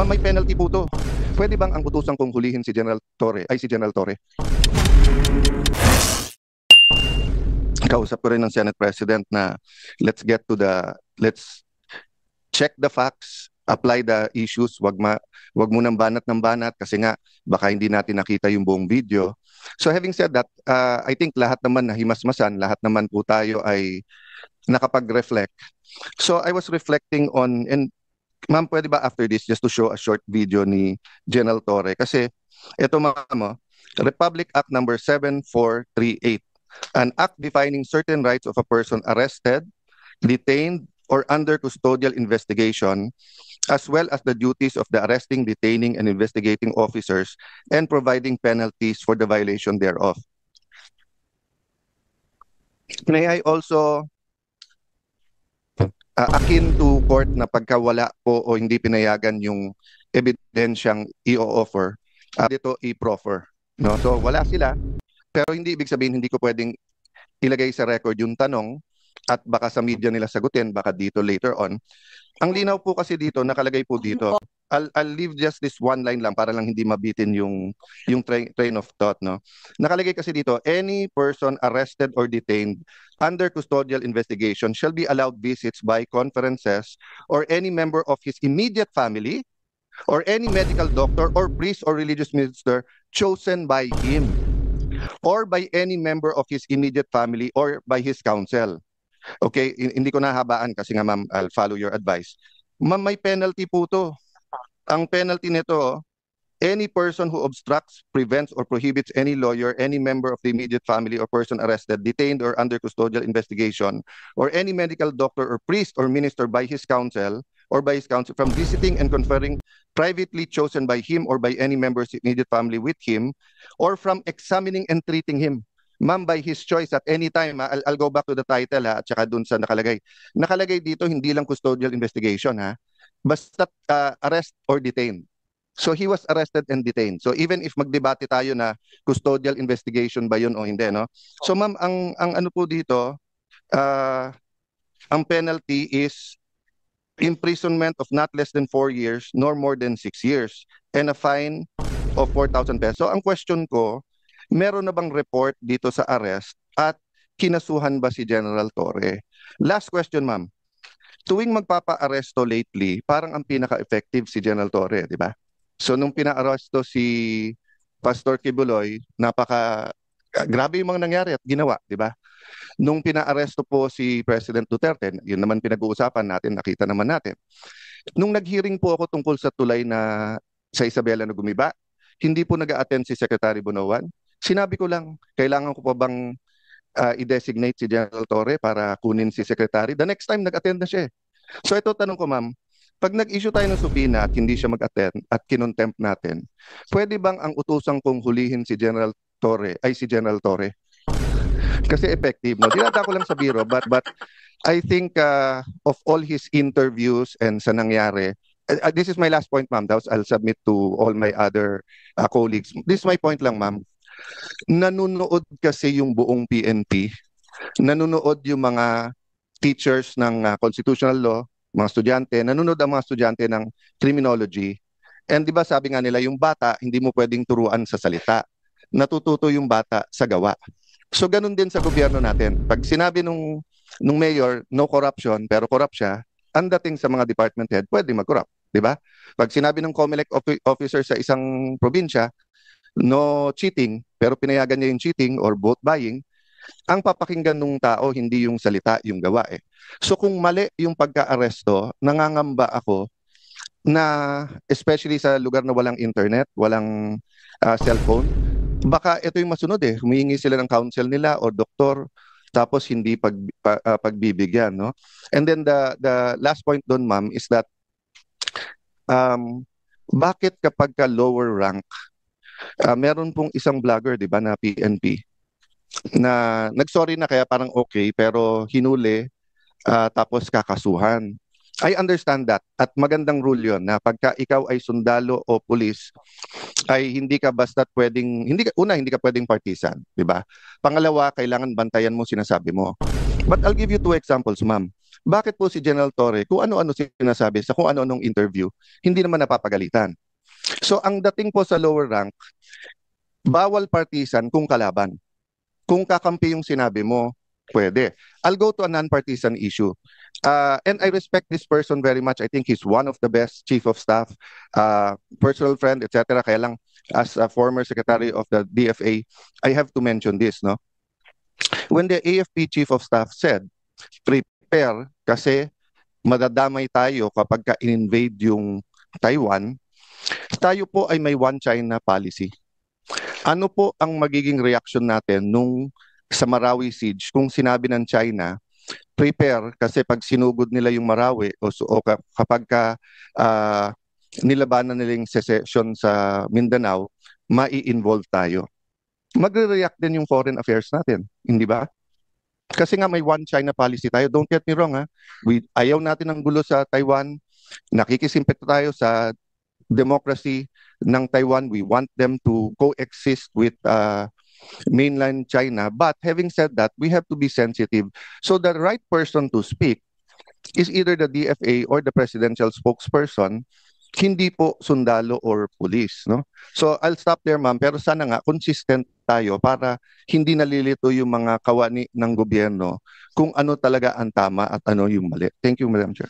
Ma'am, may penalty po to. Pwede bang ang utusan kong hulihin si General Torre, ay si General Torre? Kausap ko rin ng Senate President na let's check the facts, apply the issues, wag mo nang banat ng banat kasi nga baka hindi natin nakita yung buong video. So having said that, I think lahat naman na himasmasan, lahat naman po tayo ay nakapag-reflect. So I was reflecting on, and ma'am, pwede ba after this just to show a short video ni General Torre? Kasi ito ma'am, Republic Act number 7438, an act defining certain rights of a person arrested, detained, or under custodial investigation, as well as the duties of the arresting, detaining, and investigating officers, and providing penalties for the violation thereof. May I also, akin to court na pagkawala po o hindi pinayagan yung ebidensyang i-offer, dito i-proffer. No? So wala sila, pero hindi ibig sabihin hindi ko pwedeng ilagay sa record yung tanong at baka sa media nila sagutin, baka dito later on. Ang linaw po kasi dito, nakalagay po dito, I'll leave just this one line lang para lang hindi mabitin yung train of thought. No? Nakalagay kasi dito, any person arrested or detained under custodial investigation shall be allowed visits by conferences or any member of his immediate family or any medical doctor or priest or religious minister chosen by him or by any member of his immediate family or by his counsel. Okay, hindi ko nahabaan kasi nga ma'am, I'll follow your advice. Ma'am, may penalty po to. Ang penalty nito, any person who obstructs, prevents, or prohibits any lawyer, any member of the immediate family or person arrested, detained, or under custodial investigation, or any medical doctor or priest or minister by his counsel from visiting and conferring privately chosen by him or by any member of his immediate family with him, or from examining and treating him. Ma'am, by his choice at any time, I'll go back to the title at saka dun sa nakalagay. Nakalagay dito, hindi lang custodial investigation basta arrest or detain. So he was arrested and detained. So even if magdebate tayo na custodial investigation ba yun o hindi, no? So ma'am, ang ano po dito, ang penalty is imprisonment of not less than 4 years nor more than 6 years and a fine of 4,000 pesos. So ang question ko, meron na bang report dito sa arrest at kinasuhan ba si General Torre? Last question, ma'am. Tuwing magpapa-aresto lately, parang ang pinaka-effective si General Torre, di ba? So nung pina-aresto si Pastor Kibuloy, grabe yung mga nangyari at ginawa, di ba? Nung pina-aresto po si President Duterte, yun naman pinag-uusapan natin, nakita naman natin. Nung nag-hearing po ako tungkol sa tulay na sa Isabela na gumiba, hindi po nag-a-attend si Secretary Bunoan. Sinabi ko lang, kailangan ko pa bang i-designate si General Torre para kunin si Secretary? The next time, nag-attend na siya. So ito tanong ko ma'am, pag nag-issue tayo ng subpoena at hindi siya mag-attend at kinontempt natin, pwede bang ang utusang kong hulihin si General Torre, ay si General Torre? Kasi effective, no? Dinata ko lang sa biro, but I think of all his interviews and sa nangyari, this is my last point ma'am, I'll submit to all my other colleagues. This is my point lang ma'am. Nanunood kasi yung buong PNP, nanunood yung mga teachers ng constitutional law, mga estudyante, nanonood ang mga estudyante ng criminology. And di ba sabi nga nila, yung bata, hindi mo pwedeng turuan sa salita. Natututo yung bata sa gawa. So ganun din sa gobyerno natin. Pag sinabi nung mayor, no corruption, pero corrupt siya, ang dating sa mga department head, pwede mag-corrupt. Di ba? Pag sinabi ng COMELEC officer sa isang probinsya, no cheating, pero pinayagan niya yung cheating or vote buying, ang papakinggan ng tao hindi yung salita, yung gawa So kung mali yung pagka-aresto, nangangamba ako na especially sa lugar na walang internet, walang cellphone, baka ito yung masunod humihingi sila ng counsel nila o doktor tapos hindi pagbibigyan, no? And then the last point doon ma'am is that bakit kapag ka lower rank, meron pong isang vlogger, di ba, na PNP, na nagsorry na kaya parang okay, pero hinuli, tapos kakasuhan. I understand that. At magandang rule yon na pagka ikaw ay sundalo o pulis, ay hindi ka basta pwedeng, hindi ka pwedeng partisan, di ba? Pangalawa, kailangan bantayan mo sinasabi mo. But I'll give you 2 examples, ma'am. Bakit po si General Torre, kung ano-ano sinasabi sa kung ano-anong interview, hindi naman napapagalitan? So ang dating po sa lower rank, bawal partisan kung kalaban. Kung kakampi yung sinabi mo, pwede. I'll go to a non-partisan issue. And I respect this person very much. I think he's one of the best chief of staff, personal friend, etc. Kaya lang, as a former secretary of the DFA, I have to mention this, no? When the AFP chief of staff said, prepare kasi madadamay tayo kapag ka-invade yung Taiwan, tayo po ay may one China policy. Ano po ang magiging reaction natin nung sa Marawi siege kung sinabi ng China, prepare kasi pag sinugod nila yung Marawi kapag nilabanan nila yung secession sa Mindanao, mai-involve tayo. Magre-react din yung foreign affairs natin, hindi ba? Kasi nga may one China policy tayo. Don't get me wrong, ha? Ayaw natin ng gulo sa Taiwan. Nakikisimpekto tayo sa democracy ng Taiwan. We want them to coexist with mainland China. But having said that, we have to be sensitive. So the right person to speak is either the DFA or the presidential spokesperson, hindi po sundalo or police, no? So I'll stop there, ma'am, pero sana nga consistent tayo para hindi nalilito yung mga kawani ng gobyerno kung ano talaga ang tama at ano yung mali. Thank you, Madam Chair.